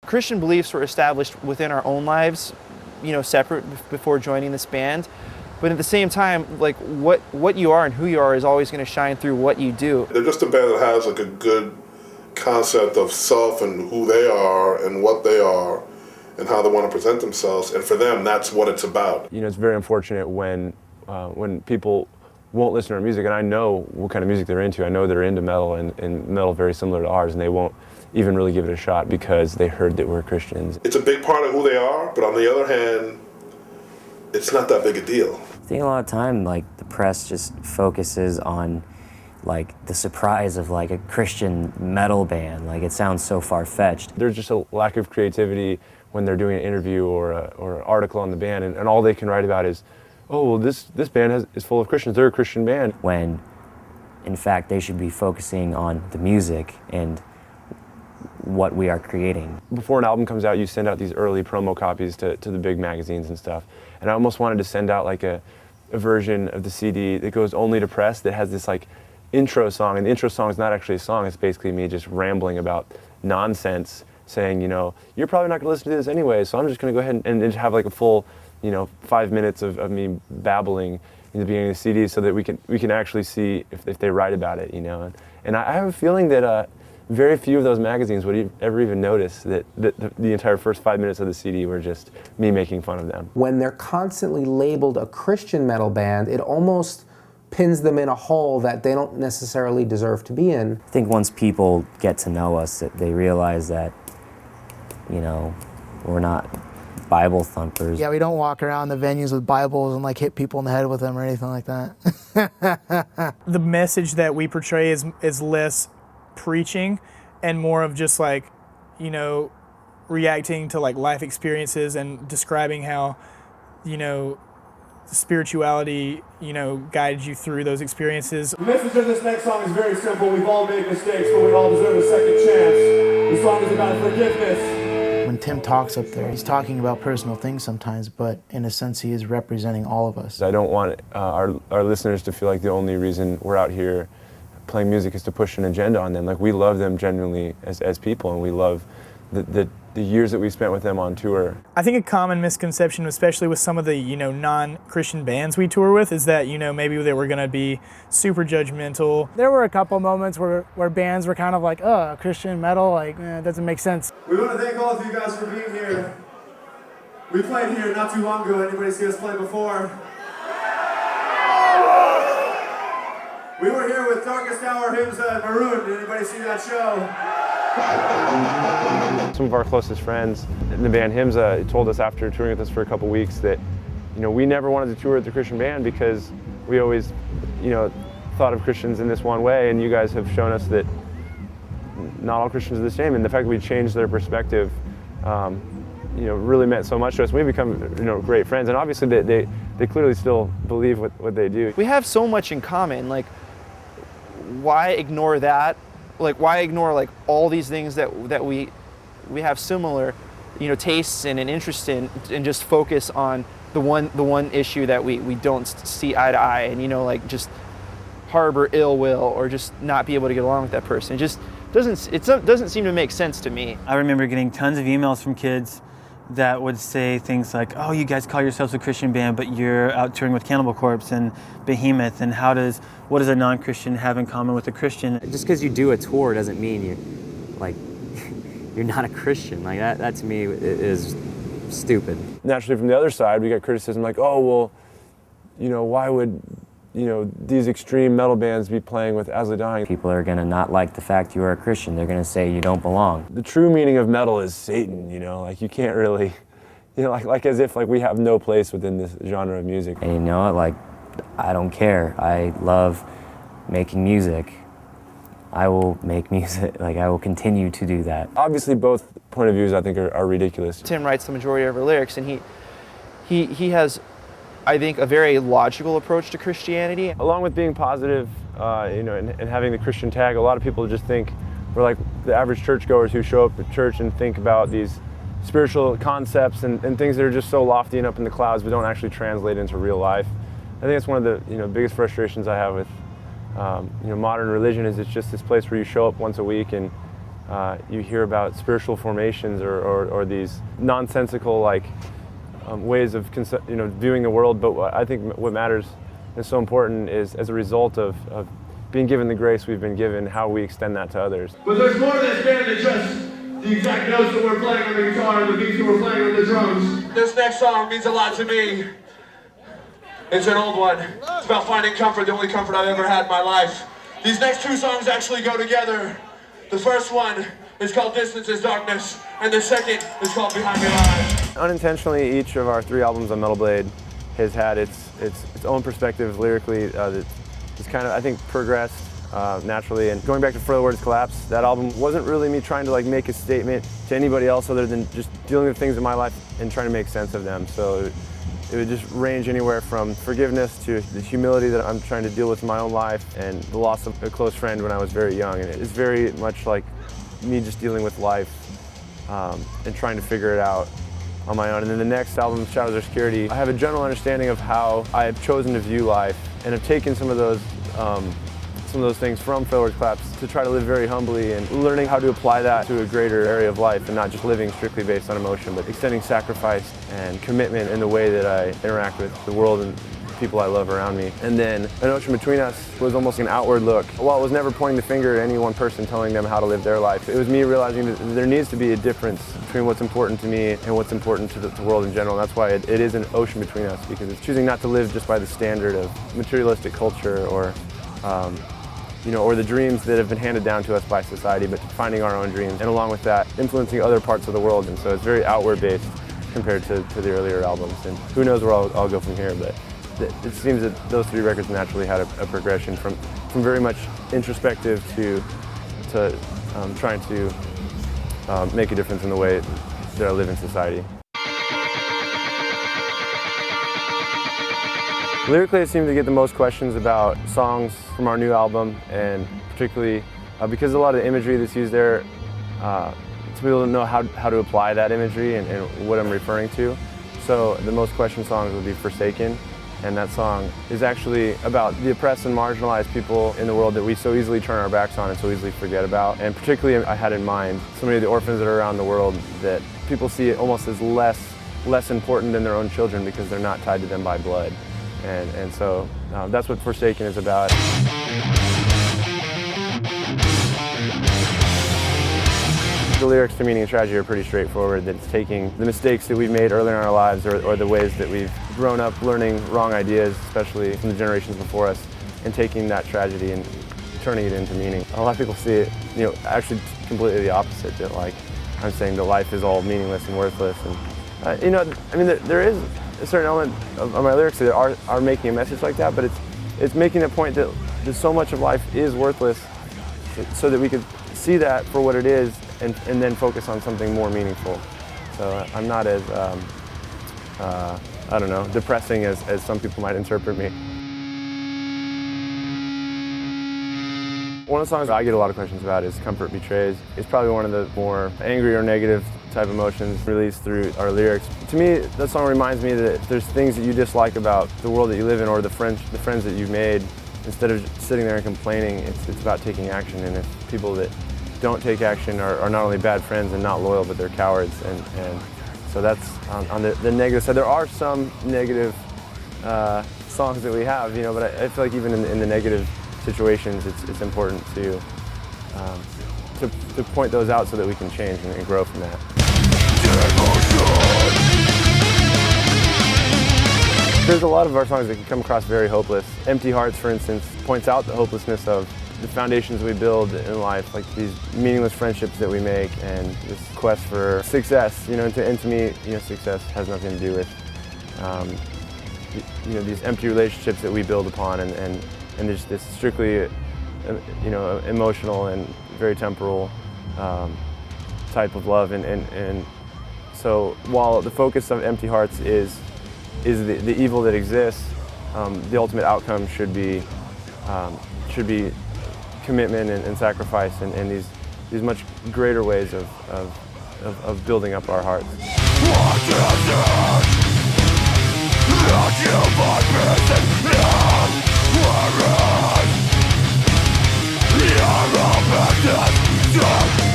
Christian beliefs were established within our own lives, separate before joining this band. But at the same time, like what you are and who you are is always going to shine through what you do. They're just a band that has like a good concept of self and who they are and what they are and how they want to present themselves. And for them, that's what it's about. It's very unfortunate when people won't listen to our music, and I know what kind of music they're into. I know they're into metal and metal very similar to ours, and they won't even really give it a shot because they heard that we're Christians. It's a big part of who they are, but on the other hand, it's not that big a deal. I think a lot of time, like, the press just focuses on, like, the surprise of, like, a Christian metal band. Like, it sounds so far-fetched. There's just a lack of creativity when they're doing an interview or an article on the band, and all they can write about is, oh, well, this band is full of Christians. They're a Christian band. When, in fact, they should be focusing on the music and what we are creating. Before an album comes out, you send out these early promo copies to the big magazines and stuff. And I almost wanted to send out like a version of the CD that goes only to press that has this like intro song. And the intro song is not actually a song. It's basically me just rambling about nonsense, saying, you're probably not going to listen to this anyway, so I'm just going to go ahead and have like a full 5 minutes of me babbling in the beginning of the CD so that we can actually see if they write about it, And I have a feeling that very few of those magazines would ever even notice that the entire first 5 minutes of the CD were just me making fun of them. When they're constantly labeled a Christian metal band, it almost pins them in a hole that they don't necessarily deserve to be in. I think once people get to know us, that they realize that, we're not Bible thumpers. Yeah, we don't walk around the venues with Bibles and like hit people in the head with them or anything like that. The message that we portray is less preaching and more of just like, reacting to like life experiences and describing how, spirituality, guides you through those experiences. The message of this next song is very simple. We've all made mistakes, but we all deserve a second chance. The song is about forgiveness. When Tim talks up there, he's talking about personal things sometimes, but in a sense, he is representing all of us. I don't want our listeners to feel like the only reason we're out here playing music is to push an agenda on them. Like, we love them genuinely as people, and we love the years that we spent with them on tour. I think a common misconception, especially with some of the non-Christian bands we tour with, is that maybe they were going to be super judgmental. There were a couple moments where bands were kind of like, Christian metal, like, it doesn't make sense. We want to thank all of you guys for being here. We played here not too long ago. Anybody see us play before? We were here with Darkest Hour, Himza, and Maroon. Did anybody see that show? Some of our closest friends in the band Himza told us after touring with us for a couple weeks that, we never wanted to tour with the Christian band because we always, thought of Christians in this one way, and you guys have shown us that not all Christians are the same, and the fact that we changed their perspective, really meant so much to us. We've become, great friends, and obviously they clearly still believe what they do. We have so much in common. Like, why ignore that? Like, why ignore like all these things that we have similar, tastes in and interest in, and just focus on the one issue that we don't see eye to eye, and like just harbor ill will or just not be able to get along with that person. It just doesn't seem to make sense to me. I remember getting tons of emails from kids that would say things like, oh, you guys call yourselves a Christian band, but you're out touring with Cannibal Corpse and Behemoth, and what does a non-Christian have in common with a Christian? Just because you do a tour doesn't mean you're not a Christian. Like, that to me is stupid. Naturally, from the other side, we got criticism like, oh, well, why would these extreme metal bands be playing with As I Lay Dying? People are going to not like the fact you are a Christian. They're going to say you don't belong. The true meaning of metal is Satan, like you can't really, like as if like we have no place within this genre of music. And I don't care. I love making music. I will make music, I will continue to do that. Obviously both point of views I think are ridiculous. Tim writes the majority of our lyrics, and he has, I think, a very logical approach to Christianity. Along with being positive, and having the Christian tag, a lot of people just think we're like the average churchgoers who show up at church and think about these spiritual concepts and things that are just so lofty and up in the clouds but don't actually translate into real life. I think it's one of the biggest frustrations I have with modern religion is it's just this place where you show up once a week and you hear about spiritual formations or these nonsensical like ways of viewing the world. But I think what matters and so important is, as a result of being given the grace we've been given, how we extend that to others. But there's more to this band than just the exact notes that we're playing on the guitar and the beats that we're playing on the drums. This next song means a lot to me. It's an old one. It's about finding comfort, the only comfort I've ever had in my life. These next two songs actually go together. The first one is called Distance is Darkness, and the second is called Behind Your Eyes. Unintentionally, each of our 3 albums on Metal Blade has had its own perspective lyrically that's kind of, I think, progressed naturally. And going back to Further Words Collapse, that album wasn't really me trying to like make a statement to anybody else other than just dealing with things in my life and trying to make sense of them. So it would just range anywhere from forgiveness to the humility that I'm trying to deal with in my own life, and the loss of a close friend when I was very young. And it's very much like me just dealing with life and trying to figure it out on my own. And then the next album, Shadows or Security, I have a general understanding of how I have chosen to view life, and have taken some of those things from Further Words Collapse to try to live very humbly, and learning how to apply that to a greater area of life, and not just living strictly based on emotion, but extending sacrifice and commitment in the way that I interact with the world and the people I love around me. And then An Ocean Between Us was almost an outward look. While it was never pointing the finger at any one person telling them how to live their life, it was me realizing that there needs to be a difference between what's important to me and what's important to the world in general. And that's why it is an ocean between us, because it's choosing not to live just by the standard of materialistic culture or or the dreams that have been handed down to us by society, but finding our own dreams, and along with that, influencing other parts of the world. And so it's very outward-based compared to the earlier albums. And who knows where I'll go from here, but it seems that those 3 records naturally had a progression from very much introspective to trying to make a difference in the way that I live in society. Lyrically, I seem to get the most questions about songs from our new album, and particularly because a lot of the imagery that's used there, people don't know how to apply that imagery and what I'm referring to. So the most questioned songs would be Forsaken, and that song is actually about the oppressed and marginalized people in the world that we so easily turn our backs on and so easily forget about. And particularly, I had in mind so many of the orphans that are around the world that people see it almost as less important than their own children because they're not tied to them by blood. And so that's what Forsaken is about. The lyrics to Meaning and Tragedy are pretty straightforward. That it's taking the mistakes that we've made earlier in our lives, or the ways that we've grown up learning wrong ideas, especially from the generations before us, and taking that tragedy and turning it into meaning. A lot of people see it, actually completely the opposite. That like I'm saying that life is all meaningless and worthless, and there is a certain element of my lyrics that are making a message like that, but it's making a point that so much of life is worthless, so that we could see that for what it is, and then focus on something more meaningful. So I'm not as, depressing as some people might interpret me. One of the songs I get a lot of questions about is Comfort Betrays. It's probably one of the more angry or negative type emotions released through our lyrics. To me, that song reminds me that if there's things that you dislike about the world that you live in, or the friends that you've made, instead of sitting there and complaining, it's about taking action. And if people that don't take action are not only bad friends and not loyal, but they're cowards. And so that's on the negative side. There are some negative songs that we have, but I feel like even in the negative situations, it's important to point those out so that we can change and grow from that. There's a lot of our songs that can come across very hopeless. Empty Hearts, for instance, points out the hopelessness of the foundations we build in life, like these meaningless friendships that we make and this quest for success. And to me, success has nothing to do with these empty relationships that we build upon, and there's this strictly emotional and very temporal type of love. And so while the focus of Empty Hearts is the evil that exists, the ultimate outcome should be commitment and sacrifice, and these much greater ways of building up our hearts. You're all